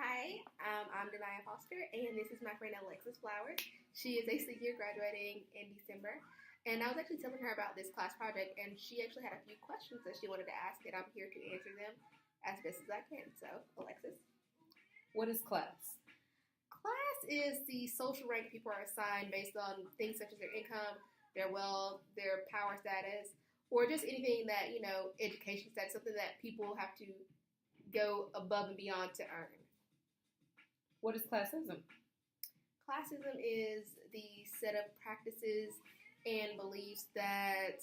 Hi, I'm Denia Foster, and this is my friend Alexis Flowers. She is a senior graduating in December, and I was actually telling her about this class project, and she actually had a few questions that she wanted to ask, and I'm here to answer them as best as I can. So, Alexis. What is class? Class is the social rank people are assigned based on things such as their income, their wealth, their power status, or just anything that, education status, something that people have to go above and beyond to earn. What is classism? Classism is the set of practices and beliefs that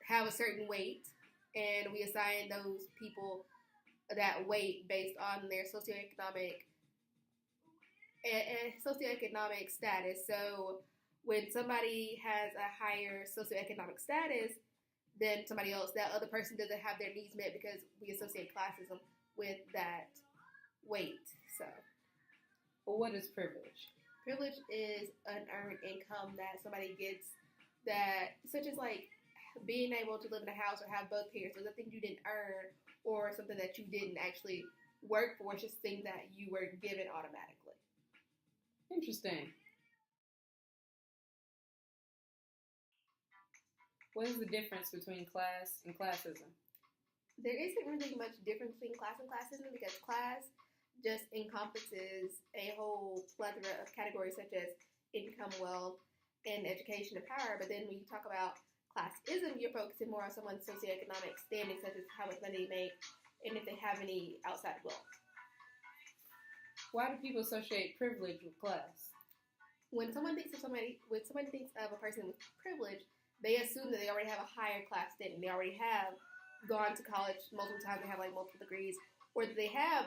have a certain weight, and we assign those people that weight based on their socioeconomic status. So when somebody has a higher socioeconomic status than somebody else, that other person doesn't have their needs met because we associate classism with that weight. So Well, what is privilege? privilege is an earned income that somebody gets that, such as like being able to live in a house or have both parents. So something you didn't earn or something that you didn't actually work for. It's just things that you were given automatically. Interesting. What is the difference between class and classism? There isn't really much difference between class and classism because class just encompasses a whole plethora of categories such as income, wealth, and education and power. But then when you talk about classism, you're focusing more on someone's socioeconomic standing, such as how much money they make and if they have any outside wealth. Why do people associate privilege with class? When someone thinks of a person with privilege, they assume that they already have a higher class standing. They already have gone to college multiple times. They have like multiple degrees, or that they have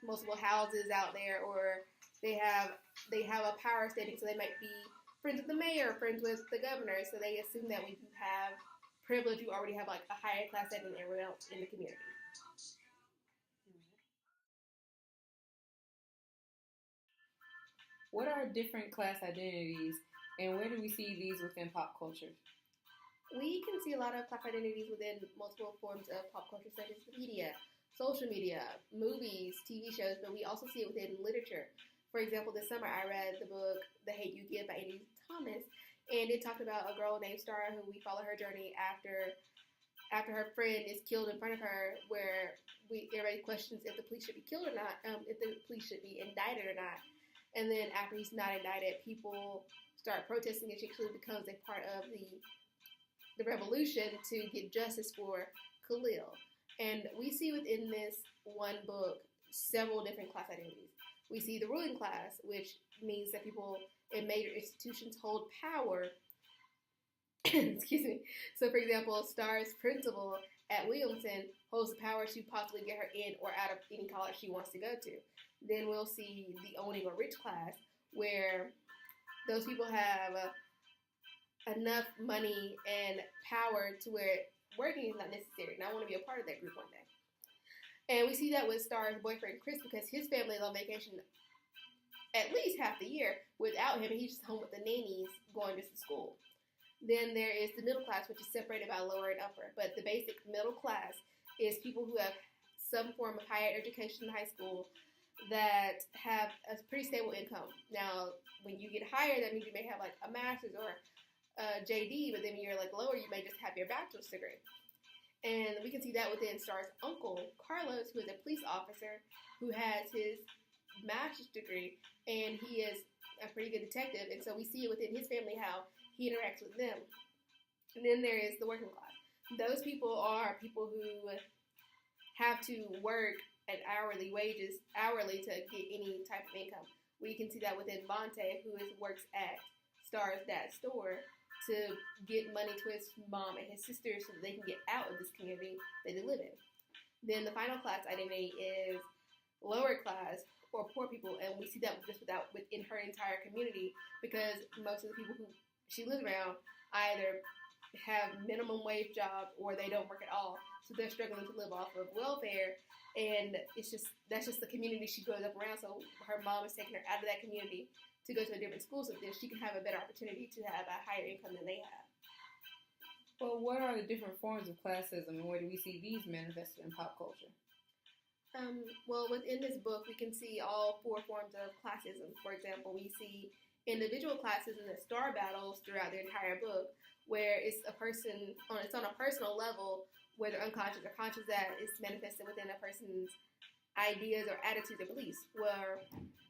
multiple houses out there, or they have a power standing. So they might be friends with the mayor, friends with the governor. So they assume that when you have privilege, you already have like a higher class standing than everyone else in the community. What are different class identities, and where do we see these within pop culture? We can see a lot of class identities within multiple forms of pop culture, such as media, social media, movies, TV shows, but we also see it within literature. For example, this summer I read the book The Hate U Give by Annie Thomas, and it talked about a girl named Star who we follow her journey after her friend is killed in front of her, where everybody questions if the police should be killed or not, if the police should be indicted or not. And then after he's not indicted, people start protesting, and she actually becomes a part of the revolution to get justice for Khalil. And we see within this one book several different class identities. We see the ruling class, which means that people in major institutions hold power. Excuse me. So, for example, Star's principal at Williamson holds the power to possibly get her in or out of any college she wants to go to. Then we'll see the owning or rich class, where those people have enough money and power to where working is not necessary. And I want to be a part of that group one day. And we see that with Star's boyfriend, Chris, because his family is on vacation at least half the year. Without him, he's just home with the nannies going to school. Then there is the middle class, which is separated by lower and upper. But the basic middle class is people who have some form of higher education in high school that have a pretty stable income. Now, when you get higher, that means you may have like a master's or JD, but then when you're like lower, you may just have your bachelor's degree. And we can see that within Star's uncle, Carlos, who is a police officer who has his master's degree, and he is a pretty good detective. And so we see it within his family how he interacts with them. And then there is the working class. Those people are people who have to work at hourly to get any type of income. We can see that within Vontae, who works at Star's dad's store to get money to his mom and his sisters so that they can get out of this community that they live in. Then the final class identity is lower class or poor people, and we see that just within her entire community because most of the people who she lives around either have minimum wage jobs or they don't work at all, so they're struggling to live off of welfare. And that's just the community she grows up around. So her mom is taking her out of that community to go to a different school so that she can have a better opportunity to have a higher income than they have. Well, what are the different forms of classism, and where do we see these manifested in pop culture? Well, within this book, we can see all four forms of classism. For example, we see individual classism that star battles throughout the entire book, where it's on a personal level, whether unconscious or conscious, that it's manifested within a person's ideas or attitudes or beliefs. Where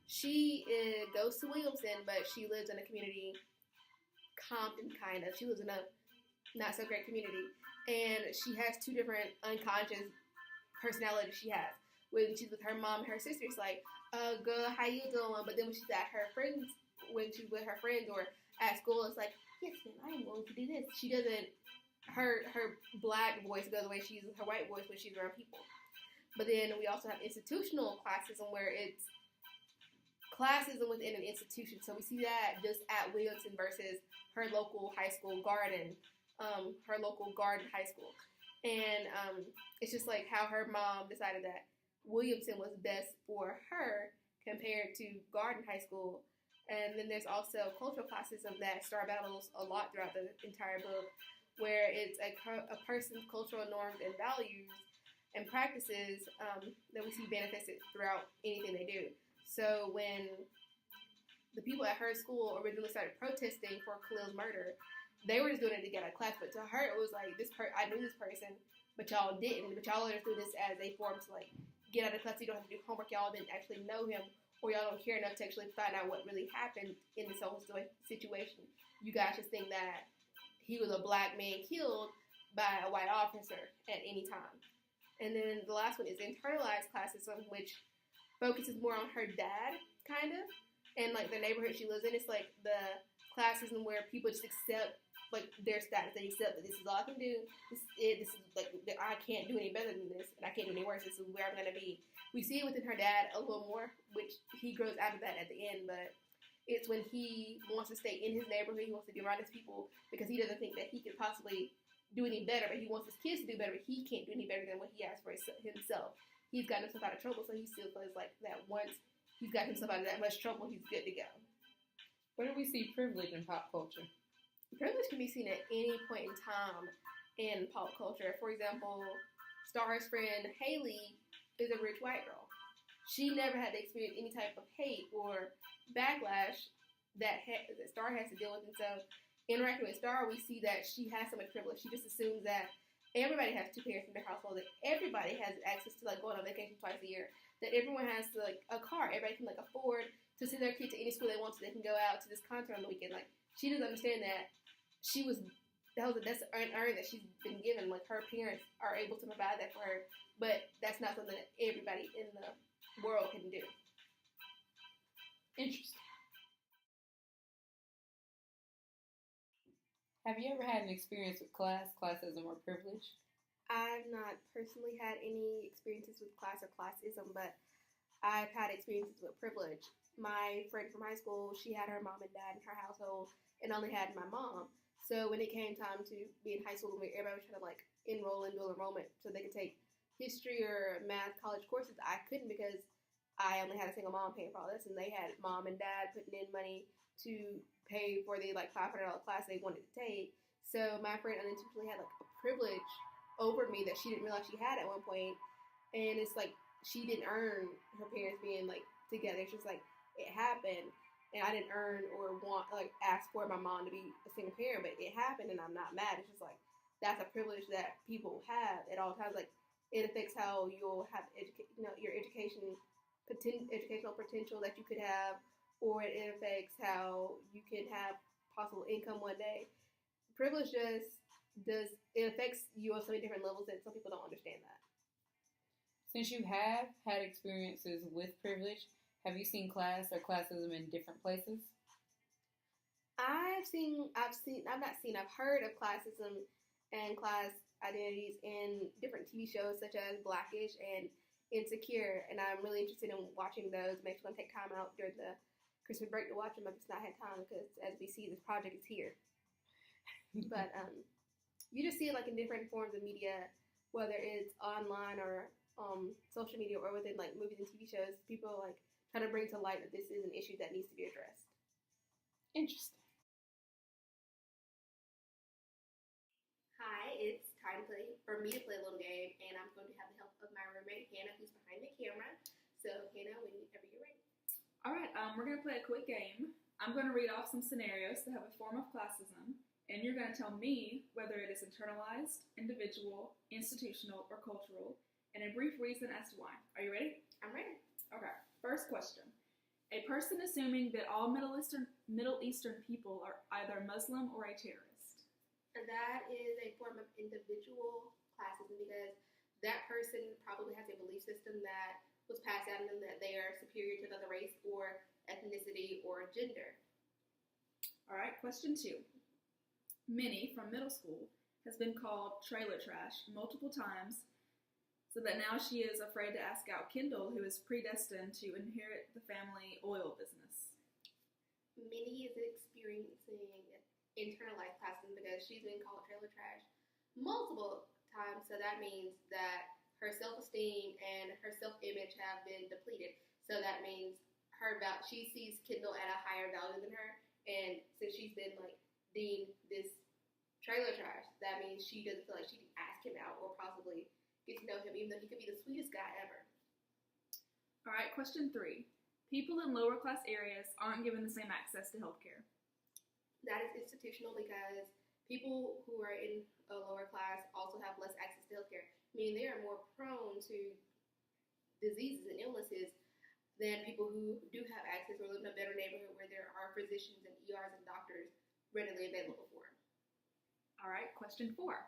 she goes to Williamson, but she lives in a community, Compton kind of. She lives in a not so great community, and she has two different unconscious personalities she has. When she's with her mom and her sister, it's like, girl, how you doing? But then when she's at her friends, when she's with her friends or at school, it's like, yes, ma'am, I am going to do this. She doesn't, her black voice goes the way she uses her white voice when she's around people. But then we also have institutional classism, where it's classism within an institution. So we see that just at Williamson versus her local high school, Garden, her local Garden High School. And it's just like how her mom decided that Williamson was best for her compared to Garden High School. And then there's also cultural classism that star battles a lot throughout the entire book, where it's a person's cultural norms and values and practices that we see manifested throughout anything they do. So when the people at her school originally started protesting for Khalil's murder, they were just doing it to get out of class. But to her, it was like, I knew this person, but y'all didn't. But y'all just do this as a form to like get out of class. So you don't have to do homework. Y'all didn't actually know him, or y'all don't care enough to actually find out what really happened in this whole situation. You guys just think that he was a black man killed by a white officer at any time. And then the last one is internalized classism, which focuses more on her dad, kind of, and like the neighborhood she lives in. It's like the classism where people just accept like their status. They accept that this is all I can do. This is it. This is like I can't do any better than this, and I can't do any worse. This is where I'm gonna be. We see it within her dad a little more, which he grows out of that at the end. But it's when he wants to stay in his neighborhood, he wants to be around his people because he doesn't think that he could possibly do any better. But he wants his kids to do better. But he can't do any better than what he has for himself. He's gotten himself out of trouble, so he still feels like that once he's got himself out of that much trouble, he's good to go. Where do we see privilege in pop culture? Privilege can be seen at any point in time in pop culture. For example, Star's friend Haley is a rich white girl. She never had to experience any type of hate or backlash that Star has to deal with. And so, interacting with Star, we see that she has so much privilege. She just assumes that everybody has two parents in their household, that everybody has access to like going on vacation twice a year, that everyone has like a car, everybody can like afford to send their kid to any school they want, so they can go out to this concert on the weekend. Like, she doesn't understand that that's unearned that she's been given. Like, her parents are able to provide that for her, but that's not something that everybody in the world can do. Interesting. Have you ever had an experience with classism, or privilege? I've not personally had any experiences with class or classism, but I've had experiences with privilege. My friend from high school, she had her mom and dad in her household and only had my mom. So when it came time to be in high school, when everybody was trying to like enroll in dual enrollment so they could take history or math college courses, I couldn't because I only had a single mom paying for all this, and they had mom and dad putting in money to pay for the like $500 class they wanted to take. So my friend unintentionally had like a privilege over me that she didn't realize she had at one point, and it's like she didn't earn her parents being like together. It's just like it happened, and I didn't earn or want like ask for my mom to be a single parent, but it happened, and I'm not mad. It's just like that's a privilege that people have at all times. Like, it affects how you'll have your educational potential that you could have, or it affects how you can have possible income one day. Privilege it affects you on so many different levels that some people don't understand that. Since you have had experiences with privilege, have you seen class or classism in different places? I've heard of classism and class identities in different TV shows such as Blackish and Insecure, and I'm really interested in watching those. I'm actually going to take time out during the Christmas break to watch them. I've just not had time because, as we see, this project is here. But you just see it like in different forms of media, whether it's online or social media or within like movies and TV shows. People are like trying to bring to light that this is an issue that needs to be addressed. Interesting. Hi, it's time for me to play a little game, and I'm going to have the help of my roommate Hannah, who's behind the We're going to play a quick game. I'm going to read off some scenarios that have a form of classism, and you're going to tell me whether it is internalized, individual, institutional, or cultural, and a brief reason as to why. Are you ready? I'm ready. Okay. First question. A person assuming that all Middle Eastern people are either Muslim or a terrorist. And that is a form of individual classism because that person probably has a belief system that was passed down to them that they are superior to another race or ethnicity or gender. All right, question 2. Minnie from middle school has been called trailer trash multiple times, so that now she is afraid to ask out Kendall, who is predestined to inherit the family oil business. Minnie is experiencing internalized classism because she's been called trailer trash multiple times, so that means that her self-esteem and her self-image have been depleted. So that means she sees Kendall at a higher value than her, and since she's been deemed this trailer trash, that means she doesn't feel like she can ask him out or possibly get to know him, even though he could be the sweetest guy ever. All right, question 3. People in lower class areas aren't given the same access to healthcare. That is institutional because people who are in a lower class also have less access to healthcare, meaning they are more prone to diseases and illnesses than people who do have access or live in a better neighborhood where there are physicians and ERs and doctors readily available for them. All right, question 4.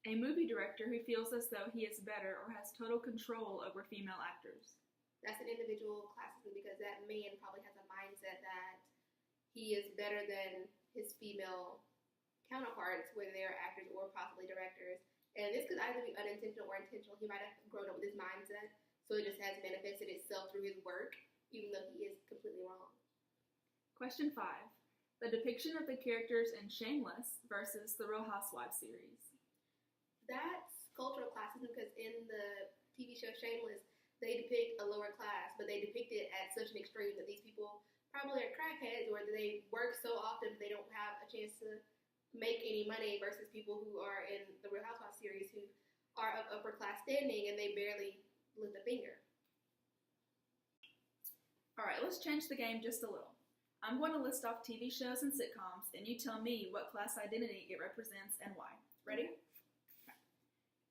A movie director who feels as though he is better or has total control over female actors. That's an individual classism because that man probably has a mindset that he is better than his female counterparts, whether they are actors or possibly directors. And this could either be unintentional or intentional. He might have grown up with this mindset, so it just has manifested itself through his work, even though he is completely wrong. Question 5. The depiction of the characters in Shameless versus the Real Housewives series. That's cultural classism because in the TV show Shameless, they depict a lower class, but they depict it at such an extreme that these people probably are crackheads or they work so often they don't have a chance to make any money versus people who are in the Real Housewives series who are of upper class standing and they barely lift a finger. All right, let's change the game just a little. I'm going to list off TV shows and sitcoms, and you tell me what class identity it represents and why. Ready? Okay.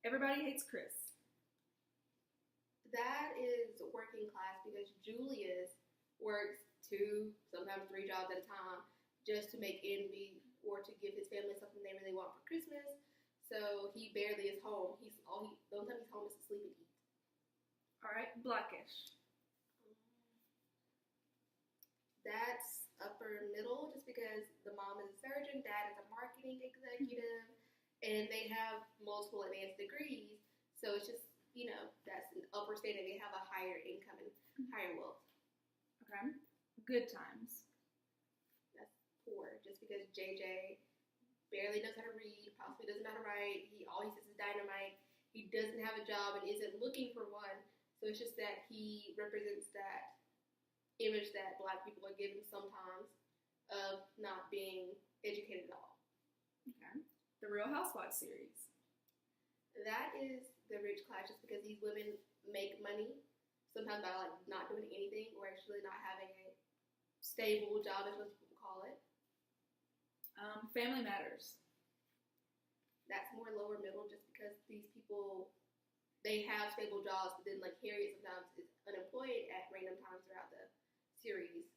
Everybody Hates Chris. That is working class because Julius works 2, sometimes 3 jobs at a time just to make ends meet or to give his family something they really want for Christmas. So he barely is home. The only time he's home is to sleep and eat. All right, Blackish. That's upper middle just because the mom is a surgeon, dad is a marketing executive, and they have multiple advanced degrees. So it's just, that's an upper standing. They have a higher income and higher wealth. Okay. Good Times. That's poor just because JJ barely knows how to read, possibly doesn't know how to write. He always says is dynamite. He doesn't have a job and isn't looking for one. So it's just that he represents that image that Black people are given sometimes of not being educated at all. Okay. The Real Housewives series. That is the rich class just because these women make money, sometimes by not doing anything or actually not having a stable job is what people call it. Family Matters. That's more lower middle just because these people, they have stable jobs, but then Harriet sometimes is unemployed at random times throughout the series.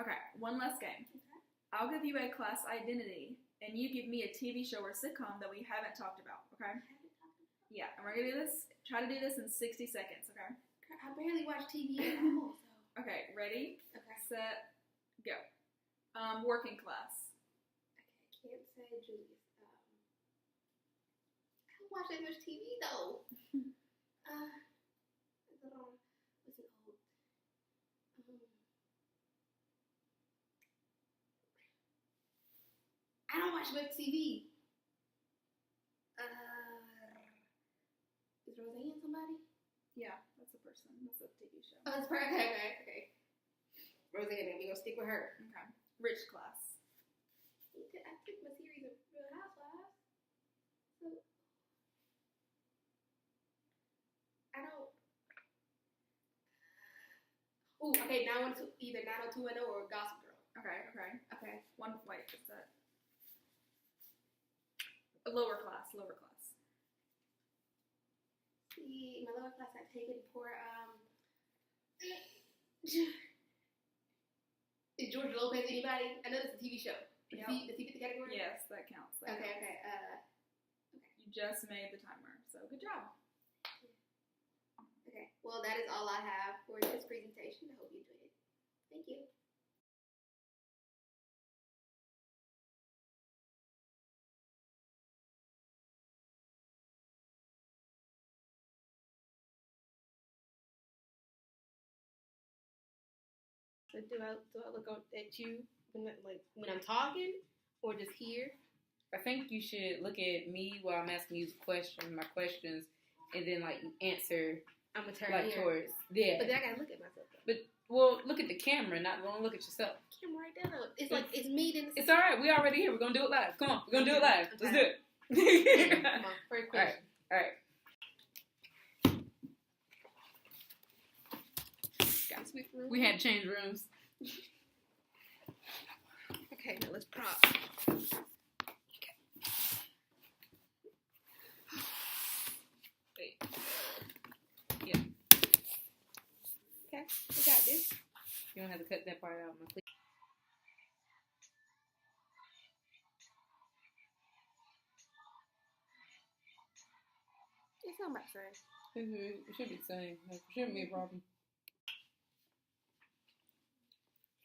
Okay, one last game. Okay. I'll give you a class identity, and you give me a TV show or sitcom that we haven't talked about, okay? Yeah, and we're going to do this, try to do this in 60 seconds, okay? I barely watch TV at all, so. Okay, ready, Okay. set, go. Working class. Okay, I can't say Julius. I don't watch that much TV, though. What's it called? I don't watch much TV. Is Roseanne somebody? Yeah, that's a person. That's a TV show. Oh, it's okay. Roseanne, we gonna stick with her. Okay. Rich class. I took my series of Real Housewives. So, Ooh, okay, 912, either 90210 or Gossip Girl. Okay. Okay. One, wait, is that a lower class? See, my lower class got taken for, is George Lopez anybody? I know it's a TV show. Does Yep. he fit the category? Yes, that counts. Okay. You just made the timer, so good job. Okay. Well, that is all I have for this presentation. I hope you enjoyed it. Thank you. So do I look at you when I'm talking, or just here? I think you should look at me while I'm asking you my questions, and then like you answer I'm gonna turn like here. towards yeah. But then I gotta look at myself. Though. Well, look at the camera, not don't look at yourself. Camera right there. Though. It's like it's me. Then It's all right. We already here. We're gonna do it live. Come on, we're gonna do it live. Okay. Let's do it. Come on. First question. All right. Got to sweep the room. We had to change rooms. Okay, now let's prop. Wait. Yeah. Okay, we got this. You don't have to cut that part out. My It's not my turn. It should be the same. It shouldn't be a problem.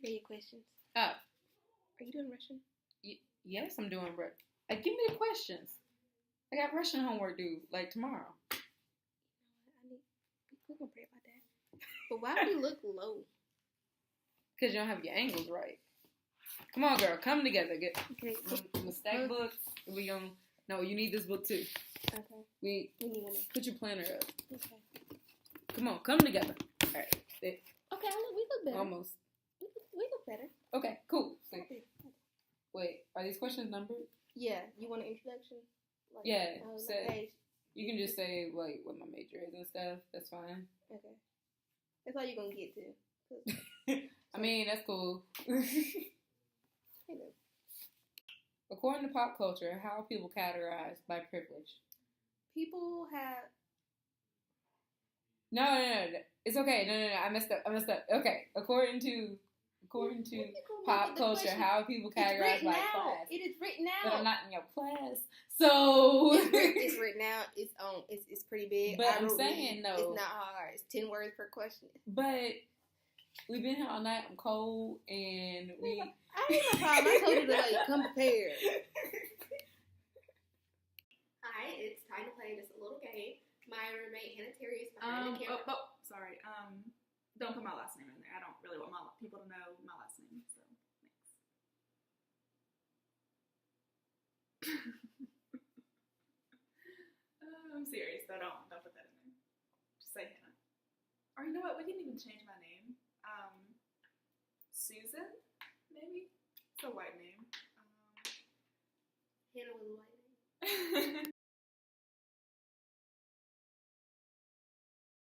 What are your questions? Oh. Are you doing Russian? Yes, I'm doing Russian. Give me the questions. I got Russian homework due like tomorrow. We're gonna pray about that. But why do we look low? Because you don't have your angles right. Come on, girl. Come together. Okay. I'm gonna stack books. We gonna... No, you need this book too. Okay. We need one. put your planner up. Okay. Come on, come together. All right. Okay, we look better. Almost. We look better. Okay, cool. So, Okay. wait, are these questions numbered? Yeah. You want an introduction? Like, Yeah. So, hey. You can just say like what my major is and stuff. That's fine. Okay. That's all you're gonna get to. I mean, that's cool. Hey, look. According to pop culture, how are people categorized by privilege? People have. No. It's okay. No. I messed up. Okay. According to pop culture, how are people categorized by class? It is written out. But I'm not in your class, so it's written out. It's pretty big. But I'm saying though, it's not hard. It's 10 words per question. But we've been here all night. I'm cold, and we. I ain't no problem. I told you to come prepared. Alright, it's time to play just a little game. My roommate Hannah Terry is behind the camera. Sorry. Don't put my last name in there. I don't really want people to know my last name. So thanks. I'm serious. So don't put that in there. Just say Hannah. Or you know what? We can even change my name. Susan, maybe. It's a white name. Hannah was a white name.